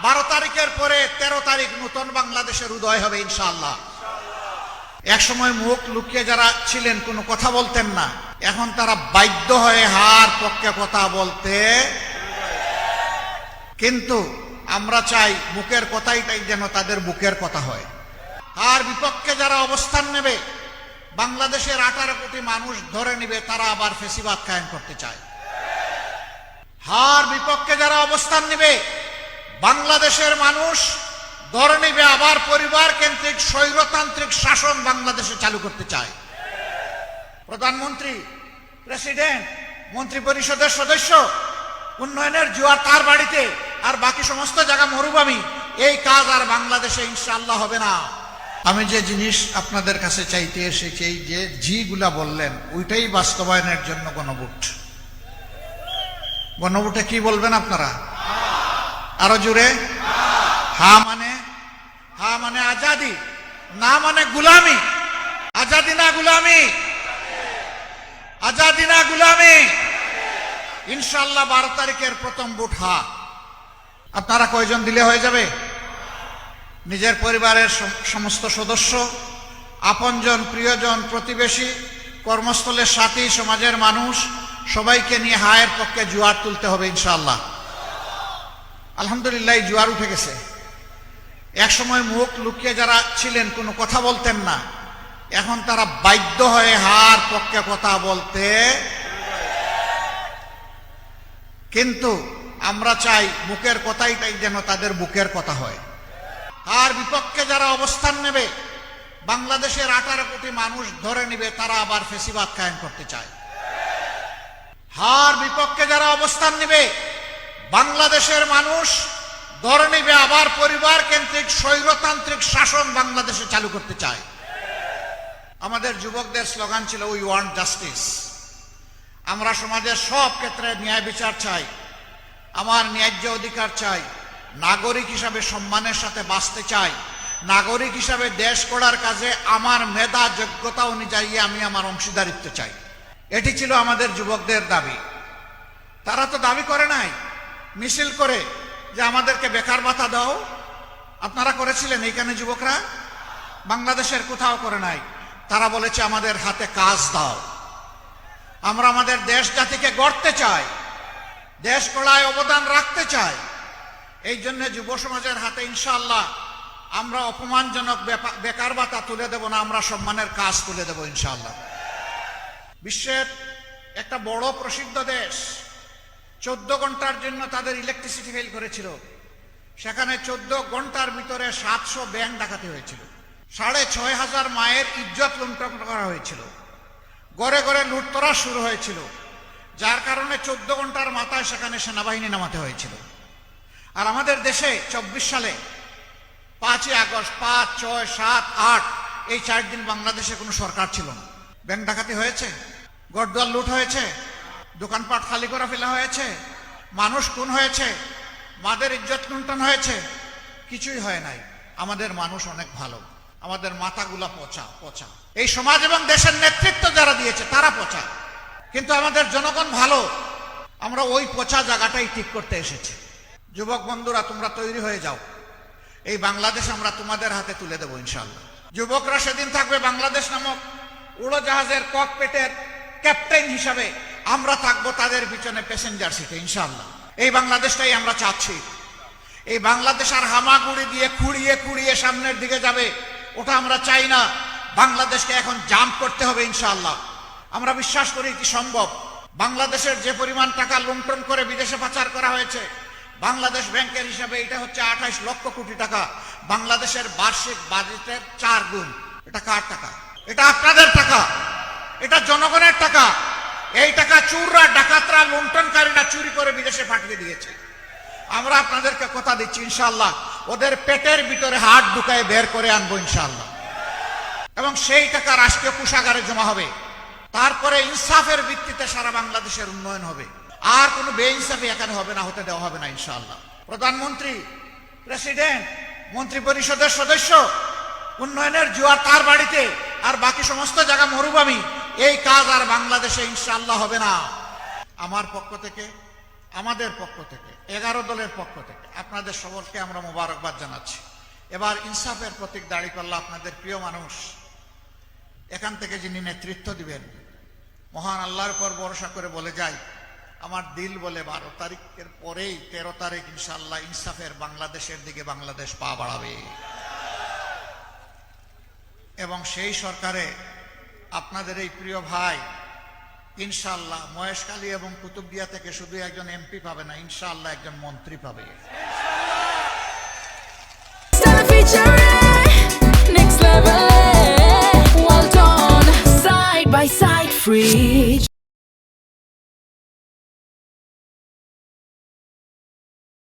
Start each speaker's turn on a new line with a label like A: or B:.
A: 12 তারিখের পরে 13 তারিখ নতুন বাংলাদেশের উদয় হবে ইনশাআল্লাহ। এক সময় মুখ লুকিয়ে যারা ছিলেন কোনো কথা বলতেন না, এখন তারা বাধ্য হয়ে হার পক্ষে কথা বলতে। কিন্তু আমরা চাই মুখের কথাইটাই যেন তাদের বুকের কথা হয়। আর বিপক্ষে যারা অবস্থান নেবে, বাংলাদেশের 18 কোটি মানুষ ধরে নিবে তারা আবার ফেসিবাদ কায়েম করতে চায়। হার বিপক্ষে যারা অবস্থান নেবে, বাংলাদেশের মানুষ ধরে নিবে আবার পরিবার কেন্দ্রিক স্বৈরতান্ত্রিক শাসন বাংলাদেশে চালু করতে চায়। প্রধানমন্ত্রী, প্রেসিডেন্ট, মন্ত্রী পরিষদের সদস্য, উন্নয়নের জোয়ার তার বাড়িতে আর বাকি সমস্ত জায়গা মরুভূমি, এই কাজ আর বাংলাদেশে ইনশাআল্লাহ হবে না। আমি যে জিনিস আপনাদের কাছে চাইতে এসেছি, এই যে জিগুলা বললেন, ওইটাই বাস্তবায়নের জন্য গণভোট। গণভোটে কি বলবেন আপনারা? আরো জোরে। হা মানে আজাদি, না মানে গুলামি। আজাদি না গুলামি, আজাদি না গুলামি। ইনশাআল্লাহ 12 তারিখের প্রথম ভোট হা। আপনারা কয়জন দিলে হয়ে যাবে? নিজের পরিবারের সমস্ত সদস্য, আপনজন, প্রিয়জন, প্রতিবেশী, কর্মস্থলের সাথী, সমাজের মানুষ, সবাইকে নিয়ে হায়ের পক্ষে জোয়ার তুলতে হবে ইনশাআল্লাহ। আলহামদুলিল্লাহ জোয়ার উঠে গেছে। এক সময় মুখ লুকিয়ে যারা ছিলেন কোনো কথা বলতেন না, এখন তারা বাধ্য হয়ে হার পক্ষে কথা বলতে। কিন্তু আমরা চাই মুখের কথাইটাই যেন তাদের বুকের কথা হয়। আর বিপক্ষে যারা অবস্থান নেবে, বাংলাদেশের 18 কোটি মানুষ ধরে নিবে তারা আবার ফেসিবাদ কায়েম করতে চায়। হার বিপক্ষে যারা অবস্থান নেবে, বাংলাদেশের মানুষ ধরে নিবে আবার পরিবার কেন্দ্রিক স্বৈরতান্ত্রিক শাসন বাংলাদেশে চালু করতে চায়। আমাদের যুবকদের স্লোগান ছিল উই ওয়ান্ট জাস্টিস। আমরা সমাজের সব ক্ষেত্রে ন্যায় বিচার চাই, আমার ন্যায্য অধিকার চাই, নাগরিক হিসাবে সম্মানের সাথে বাঁচতে চাই, নাগরিক হিসাবে দেশ গড়ার কাজে আমার মেধা যোগ্যতা অনুযায়ী আমি আমার অংশীদারিত্ব চাই। এটি ছিল আমাদের যুবকদের দাবি। তারা তো দাবি করে নাই মিছিল করে যে আমাদেরকে বেকার ভাতা দাও। আপনারা করেছিলেন এইখানে যুবকরা? বাংলাদেশের কোথাও করে নাই। তারা বলেছে আমাদের হাতে কাজ দাও। আমরা আমাদের দেশ জাতিকে গড়তে চাই, দেশ গড়ায় অবদান রাখতে চাই। এই জন্য যুব সমাজের হাতে ইনশাআল্লাহ আমরা অপমানজনক বেকার ভাতা তুলে দেব না, আমরা সম্মানের কাজ তুলে দেব ইনশাআল্লাহ। বিশ্বের একটা বড় প্রসিদ্ধ দেশ 14 ঘন্টার জন্য তাদের ইলেকট্রিসিটি ফেল করেছিল। সেখানে 14 ঘন্টার ভিতরে 700 ব্যাংক ডাকাতি হয়েছিল, 6500 মায়ের ইজ্জত লুণ্ঠন করা হয়েছিল, ঘরে ঘরে লুটতরাজ শুরু হয়েছিল, যার কারণে 14 ঘন্টার মাথায় সেখানে সেনাবাহিনী নামাতে হয়েছিল। আর আমাদের দেশে 24 সালে 5ই আগস্ট 5, 6, 7, 8 এই 4 দিন বাংলাদেশে কোনো সরকার ছিল না। ব্যাংক ডাকাতি হয়েছে, ঘরদুয়ার লুট হয়েছে, দোকানপাট খালি করে ফেলা হয়েছে, মানুষ খুন হয়েছে, মাদের ইজ্জত লুণ্ঠন হয়েছে, কিছুই হয় নাই। আমাদের মানুষ অনেক ভালো, আমাদের মাথাগুলা পচা পচা। এই সমাজ এবং দেশের নেতৃত্ব যারা দিয়েছে তারা পচা, কিন্তু আমাদের জনগণ ভালো। আমরা ওই পচা জায়গাটাই ঠিক করতে এসেছি। যুবক বন্ধুরা, তোমরা তৈরি হয়ে যাও, এই বাংলাদেশ আমরা তোমাদের হাতে তুলে দেবো ইনশাআল্লাহ। যুবকরা সেদিন থাকবে বাংলাদেশ নামক উড়োজাহাজের ককপিটের ক্যাপ্টেন হিসাবে, আমরা থাকবো তাদের পিছনে প্যাসেঞ্জার সিটে ইনশাআল্লাহ। এই বাংলাদেশটাই আমরা চাচ্ছি। এই বাংলাদেশ আর হামাগুড়ি দিয়ে খুঁড়িয়ে খুঁড়িয়ে সামনের দিকে যাবে, ওটা আমরা চাই না। বাংলাদেশকে এখন জাম্প করতে হবে ইনশাআল্লাহ। আমরা বিশ্বাস করি কি সম্ভব। বাংলাদেশের যে পরিমাণ টাকা লুণ্ঠন করে বিদেশে পাচার করা হয়েছে, বাংলাদেশ ব্যাংকের হিসাবে এটা হচ্ছে 28 লক্ষ কোটি টাকা, বাংলাদেশের বার্ষিক বাজেটের 4 গুণ। এটা কার টাকা? এটা আপনাদের টাকা, এটা জনগণের টাকা। এই টাকা চোররা, ডাকাতরা, লুণ্ঠনকারীরা চুরি করে বিদেশে পাঠিয়ে দিয়েছে। আমরা আপনাদেরকে কথা দিচ্ছি ইনশাআল্লাহ ওদের পেটের ভিতরে হাত ঢুকায় বের করে আনবো ইনশাআল্লাহ, এবং সেই টাকা রাষ্ট্রীয় কোষাগারে জমা হবে। তারপরে ইনসাফের ভিত্তিতে সারা বাংলাদেশের উন্নয়ন হবে। আর কোনো বেইনসাফি এখানে হবে না, হতে দেওয়া হবে না ইনশাআল্লাহ। প্রধানমন্ত্রী, প্রেসিডেন্ট, মন্ত্রী পরিষদের সদস্য, উন্নয়নের জোয়ার তার বাড়িতে আর বাকি সমস্ত জায়গা মরুভূমি, এই কাজ আর বাংলাদেশে ইনশাআল্লাহ হবে না। আমার পক্ষ থেকে আমাদের পক্ষ থেকে 11 দলের পক্ষ থেকে আপনাদের সকলকে আমরা মোবারকবাদ জানাচ্ছি। এবার ইনসাফের প্রতীক দাঁড়িপাল্লা আপনাদের প্রিয় মানুষ এখান থেকে যিনি নেতৃত্ব দিবেন, মহান আল্লাহর উপর ভরসা করে বলে যাই, আমার দিল বলে 12 তারিখের পরেই 13 তারিখ ইনশাআল্লাহ ইনসাফের বাংলাদেশের দিকে বাংলাদেশ পা বাড়াবে এবং সেই সরকারে আপনাদের এই প্রিয় ভাই ইনশাআল্লাহ মহেশখালী এবং কুতুবদিয়া থেকে শুধু একজন এমপি পাবে না, ইনশাআল্লাহ একজন মন্ত্রী পাবে।